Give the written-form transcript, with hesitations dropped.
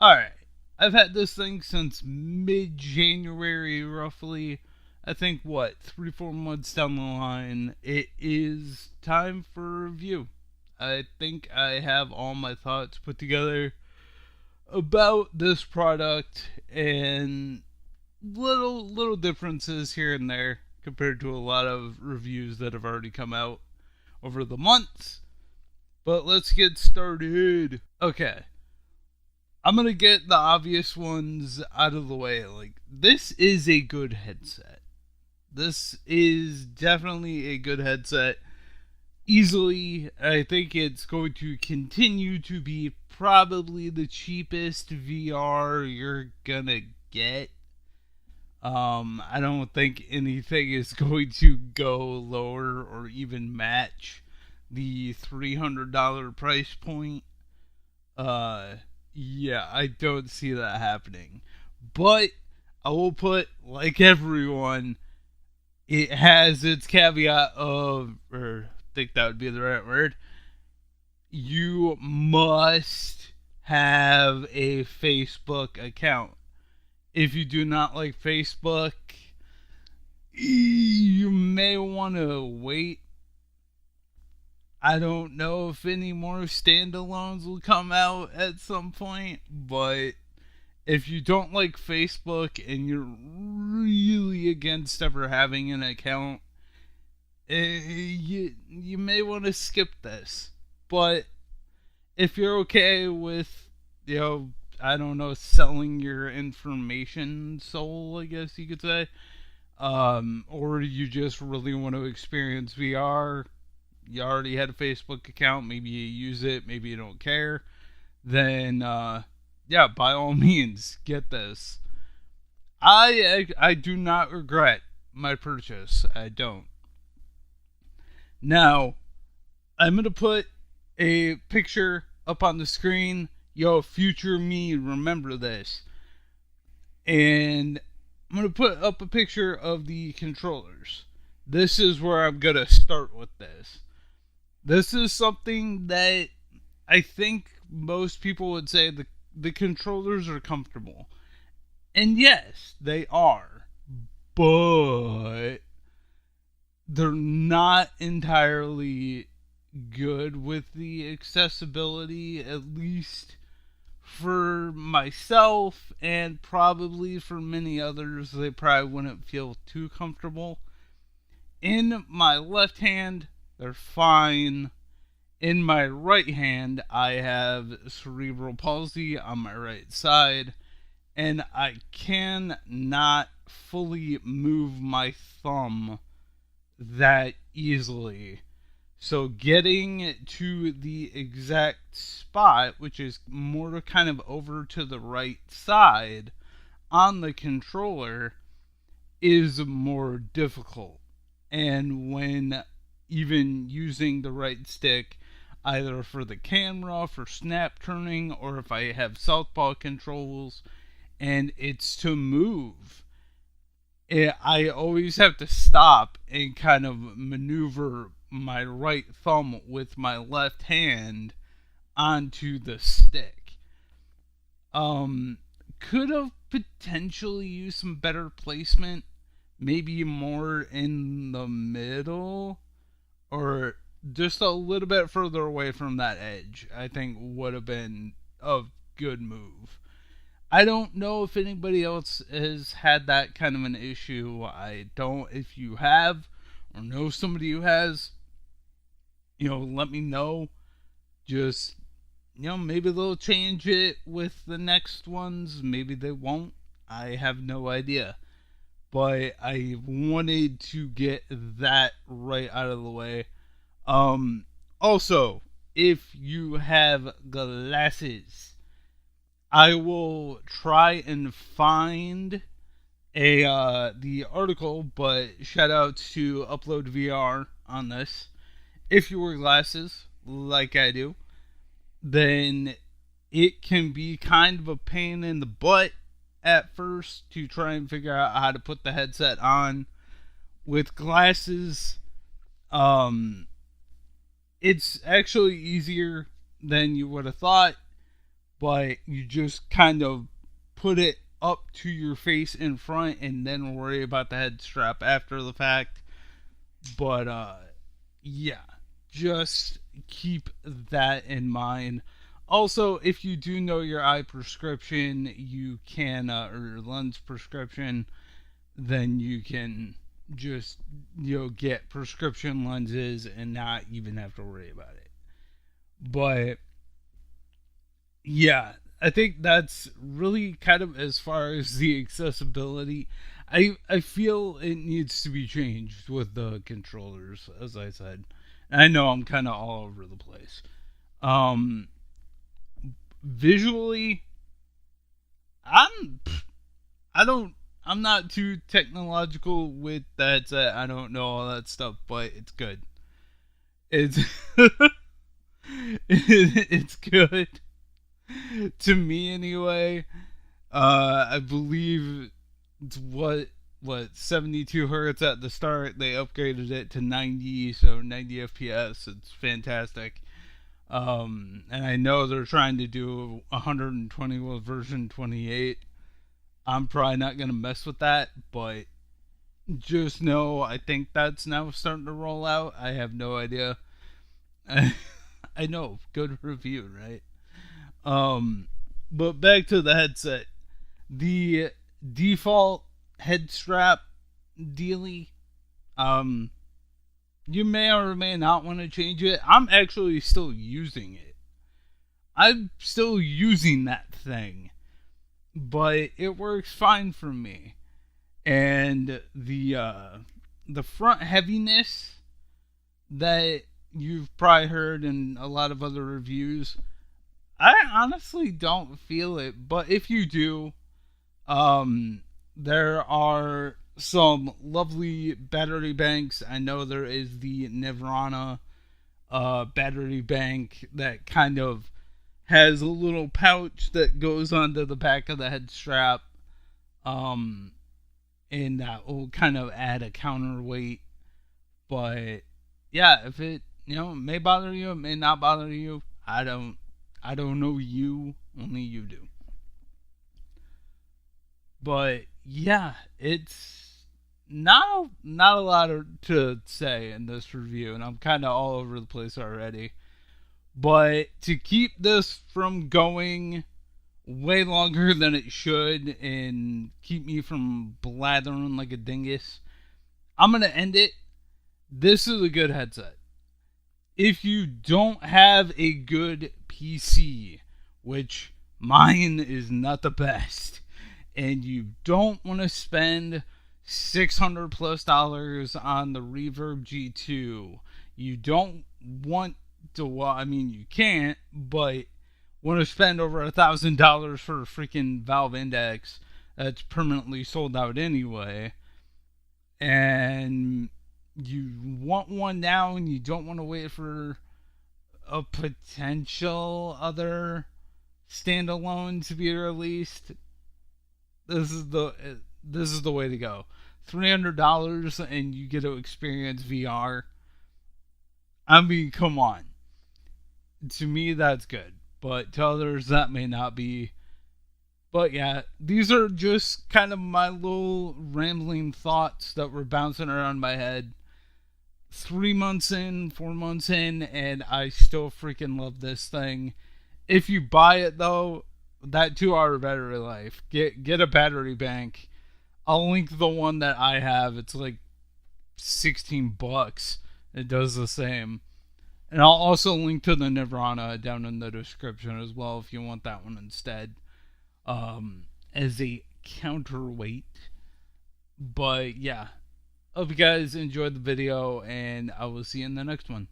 Alright, I've had this thing since mid-January, roughly. I think, 3-4 months down the line, it is time for a review. I think I have all my thoughts put together about this product, and little differences here and there compared to a lot of reviews that have already come out over the months. But let's get started. Okay, I'm gonna get the obvious ones out of the way. Like, this is a good headset. This is definitely a good headset. Easily, I think it's going to continue to be probably the cheapest VR you're gonna get. I don't think anything is going to go lower or even match the $300 price point. Uh, yeah, I don't see that happening. But I will put, like everyone, it has its caveat of, or I think that would be the right word, you must have a Facebook account. If you do not like Facebook, you may want to wait. I don't know if any more standalones will come out at some point, but if you don't like Facebook and you're really against ever having an account, you may want to skip this. But if you're okay with, I don't know, selling your information soul, I guess you could say, or you just really want to experience VR, you already had a Facebook account, maybe you use it, maybe you don't care, then yeah, by all means, get this. I do not regret my purchase. I don't. Now, I'm gonna put a picture up on the screen. Yo, future me, remember this. And I'm gonna put up a picture of the controllers. This is where I'm gonna start with this. This is something that I think most people would say the controllers are comfortable. And yes, they are. But they're not entirely good with the accessibility, at least for myself, and probably for many others. They probably wouldn't feel too comfortable. In my left hand, they're fine. In my right hand, I have cerebral palsy on my right side, and I cannot fully move my thumb that easily. So getting to the exact spot, which is more kind of over to the right side on the controller, is more difficult. And when even using the right stick, either for the camera, for snap turning, or if I have southpaw controls and it's to move, I always have to stop and kind of maneuver my right thumb with my left hand onto the stick. Could have potentially used some better placement, maybe more in the middle, or just a little bit further away from that edge. I think would have been a good move. I don't know if anybody else has had that kind of an issue. I don't. If you have, or know somebody who has, let me know. Just, maybe they'll change it with the next ones. Maybe they won't. I have no idea. But I wanted to get that right out of the way. Also, if you have glasses, I will try and find the article, but shout out to Upload VR on this. If you wear glasses, like I do, then it can be kind of a pain in the butt at first to try and figure out how to put the headset on. With glasses, it's actually easier than you would have thought, but you just kind of put it up to your face in front and then worry about the head strap after the fact. But yeah, just keep that in mind. Also, if you do know your eye prescription, you can, or your lens prescription, then you can just, get prescription lenses and not even have to worry about it. But yeah, I think that's really kind of as far as the accessibility. I feel it needs to be changed with the controllers, as I said. And I know I'm kind of all over the place. Um, Visually, I'm I don't I'm not too technological with that. I don't know all that stuff, but it's good. It's it's good to me anyway. I believe it's what 72 hertz at the start. They upgraded it to 90, so 90 FPS. It's fantastic. And I know they're trying to do 120 with version 28. I'm probably not gonna mess with that, but just know I think that's now starting to roll out. I have no idea. I know, good review, right? Um, but back to the headset. The default head strap dealy. Um, you may or may not want to change it. I'm actually still using it. I'm still using that thing, but it works fine for me. And the front heaviness that you've probably heard in a lot of other reviews, I honestly don't feel it. But if you do, there are some lovely battery banks. I know there is the Nirvana battery bank that kind of has a little pouch that goes onto the back of the head strap. Um, and that will kind of add a counterweight. But yeah, if it may bother you, it may not bother you. I don't know you. Only you do. But yeah, it's not a lot to say in this review, and I'm kind of all over the place already. But to keep this from going way longer than it should and keep me from blathering like a dingus, I'm gonna end it. This is a good headset. If you don't have a good PC, which mine is not the best, and you don't want to spend $600 plus on the Reverb G2, you don't want to, well, I mean, you can't, but want to spend over $1,000 for a freaking Valve Index that's permanently sold out anyway, and you want one now and you don't want to wait for a potential other standalone to be released, this is the way to go. $300 and you get to experience VR. I mean, come on. To me, that's good, but to others, that may not be. But yeah, these are just kind of my little rambling thoughts that were bouncing around my head. 3 months in, 4 months in, and I still freaking love this thing. If you buy it though, that 2 hour battery life, get a battery bank. I'll link the one that I have. It's like $16. It does the same. And I'll also link to the Nirvana down in the description as well if you want that one instead. As a counterweight. But yeah. Hope you guys enjoyed the video, and I will see you in the next one.